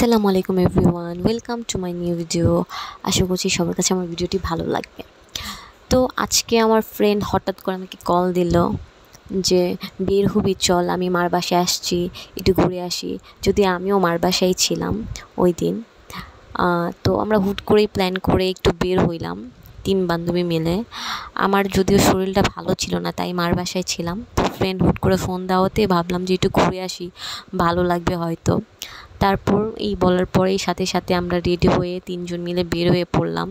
আসসালামু আলাইকুম everyone, welcome to my new video. আশা করছি সবার কাছে আমার ভিডিওটি ভালো লাগবে। তো আজকে আমার ফ্রেন্ড হঠাৎ করে আমাকে কল দিল যে বের হবি, চল, আমি মার বাসায় আসছি, একটু ঘুরে আসি। যদি আমিও মার বাসায় ছিলাম ওই দিন। তো আমরা হুট করেই প্ল্যান করে একটু বের হইলাম 3 বান্ধবী মিলে। আমার যদিও শরীরটা ভালো ছিল না, তাই মার বাসায় ছিলাম। তো ফ্রেন্ড হুট করে ফোন দেওয়াতে ভাবলাম যে একটু ঘুরে আসি, ভালো লাগবে হয়তো। তারপর এই বলার পরেই সাথে সাথে আমরা রেডি হয়ে 3 জন মিলে বের হয়ে পড়লাম।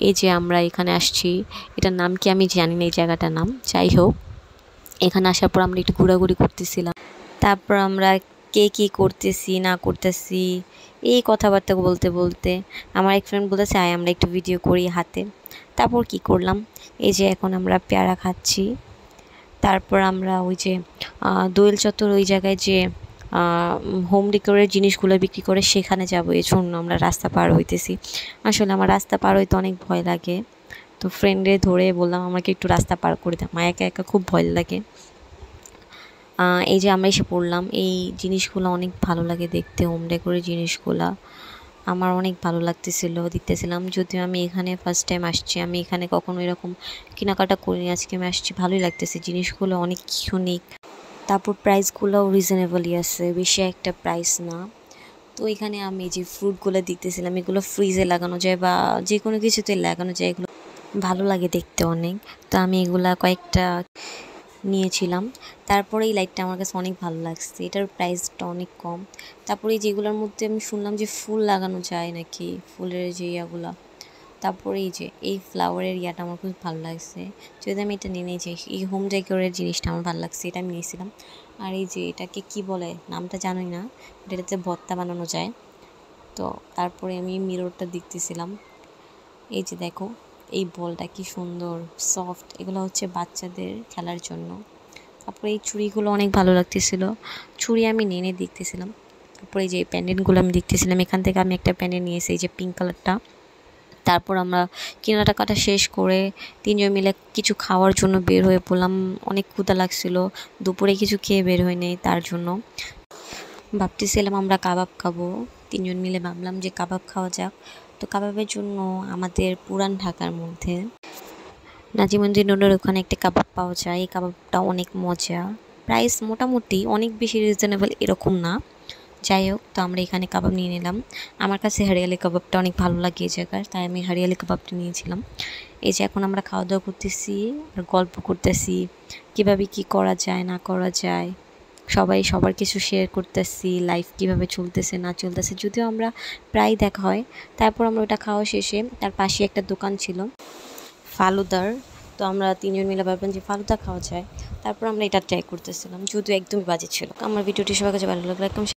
এই যে আমরা এখানে আসছি, এটার নাম কি আমি জানি না, এই জায়গাটার নাম। যাই হোক, এখানে আসার পর আমরা একটু ঘোরাঘুরি করতেছিলাম। তারপর আমরা কে কী করতেছি না করতেছি এই কথাবার্তা বলতে বলতে আমার এক ফ্রেন্ড বলেছে, আয় আমরা একটু ভিডিও করি হাতে। তারপর কি করলাম, এই যে এখন আমরা পেয়ারা খাচ্ছি। তারপর আমরা ওই যে দোয়েল চত্বর, ওই জায়গায় যে হোম ডেকোরের জিনিসগুলো বিক্রি করে সেখানে যাব, এই জন্য আমরা রাস্তা পার হইতেছি। আসলে আমার রাস্তা পার হইতে অনেক ভয় লাগে, তো ফ্রেন্ডে ধরে বললাম আমাকে একটু রাস্তা পার করে দাও, আমার একা একা খুব ভয় লাগে। এই যে আমরা এসে পড়লাম, এই জিনিসগুলো অনেক ভালো লাগে দেখতে, হোম ডেকোরের জিনিসগুলো আমার অনেক ভালো লাগতেছিল, দেখতেছিলাম। যদিও আমি এখানে ফার্স্ট টাইম আসছি, আমি এখানে কখনো এরকম কেনাকাটা করিনি, আজকে আমি আসছি, ভালোই লাগতেছে, জিনিসগুলো অনেক ইউনিক। তারপর প্রাইসগুলোও রিজনেবলই আছে, বেশি একটা প্রাইস না। তো এখানে আমি যে ফ্রুটগুলো দেখতেছিলাম, এগুলো ফ্রিজে লাগানো যায় বা যে কোনো কিছুতে লাগানো যায়, এগুলো ভালো লাগে দেখতে অনেক। তো আমি এগুলা কয়েকটা নিয়েছিলাম। তারপরে এই লাইটটা আমার কাছে অনেক ভালো লাগছে, এটার প্রাইসটা অনেক কম। তারপরে যেগুলোর মধ্যে আমি শুনলাম যে ফুল লাগানো যায় নাকি, ফুলের যে ইয়াগুলা। তারপরে এই যে এই ফ্লাওয়ারের ইয়াটা আমার খুব ভালো লাগছে, যদি আমি এটা নিয়ে যাই, এই হোম ডেকোরের জিনিসটা আমার ভালো লাগছে, এটা আমি নিয়েছিলাম। আর এই যে এটাকে কি বলে নামটা জানি না, এটাতে ভর্তা বানানো যায়। তো তারপরে আমি মিররটা দেখতেছিলাম, এই যে দেখো এই বলটা কি সুন্দর সফট, এগুলো হচ্ছে বাচ্চাদের খেলার জন্য। তারপরে এই চুড়িগুলো অনেক ভালো লাগতেছিল, চুড়ি আমি নিয়ে দেখতেছিলাম। তারপরে এই যে প্যান্ডেন্টগুলো আমি দেখতেছিলাম, এখান থেকে আমি একটা প্যান্ডেন্ট নিয়েছি, এই যে পিঙ্ক কালারটা। তারপর আমরা কেনাকাটা শেষ করে 3 জন মিলে কিছু খাওয়ার জন্য বের হয়ে পড়লাম। অনেক ক্ষুধা লাগছিল, দুপুরে কিছু খেয়ে বের হই নাই, তার জন্য ভাবতেছিলাম আমরা কাবাব খাবো। 3 জন মিলে ভাবলাম যে কাবাব খাওয়া যাক। তো কাবাবের জন্য আমাদের পুরান ঢাকার মধ্যে নাজিমুদ্দিন রোডের ওখানে একটা কাবাব পাওয়া যায়, এই কাবাবটা অনেক মজা। প্রাইস মোটামুটি অনেক বেশি রিজনেবল এরকম না। যাই হোক, তো আমরা এখানে কাবাব নিয়ে নিলাম। আমার কাছে হরিয়ালি কাবাবটা অনেক ভালো লাগে এই জায়গার, তাই আমি হরিয়ালি কাবাবটা নিয়েছিলাম। এই যে এখন আমরা খাওয়া দাওয়া করতেছি আর গল্প করতেছি, কীভাবে কী করা যায় না করা যায়, সবাই সবার কিছু শেয়ার করতেছি, লাইফ কীভাবে চলতেছে না চলতেছে, যদিও আমরা প্রায় দেখা হয়। তারপর আমরা ওটা খাওয়া শেষে তার পাশে একটা দোকান ছিল ফালুদার, তো আমরা 3 জন মিলে ভাবলাম যে ফালুদা খাওয়া যায়। তারপর আমরা এটা ট্রাই করতেছিলাম, যদিও একদমই বাজে ছিল। আমার ভিডিওটি সবার কাছে ভালো লাগলো, একদম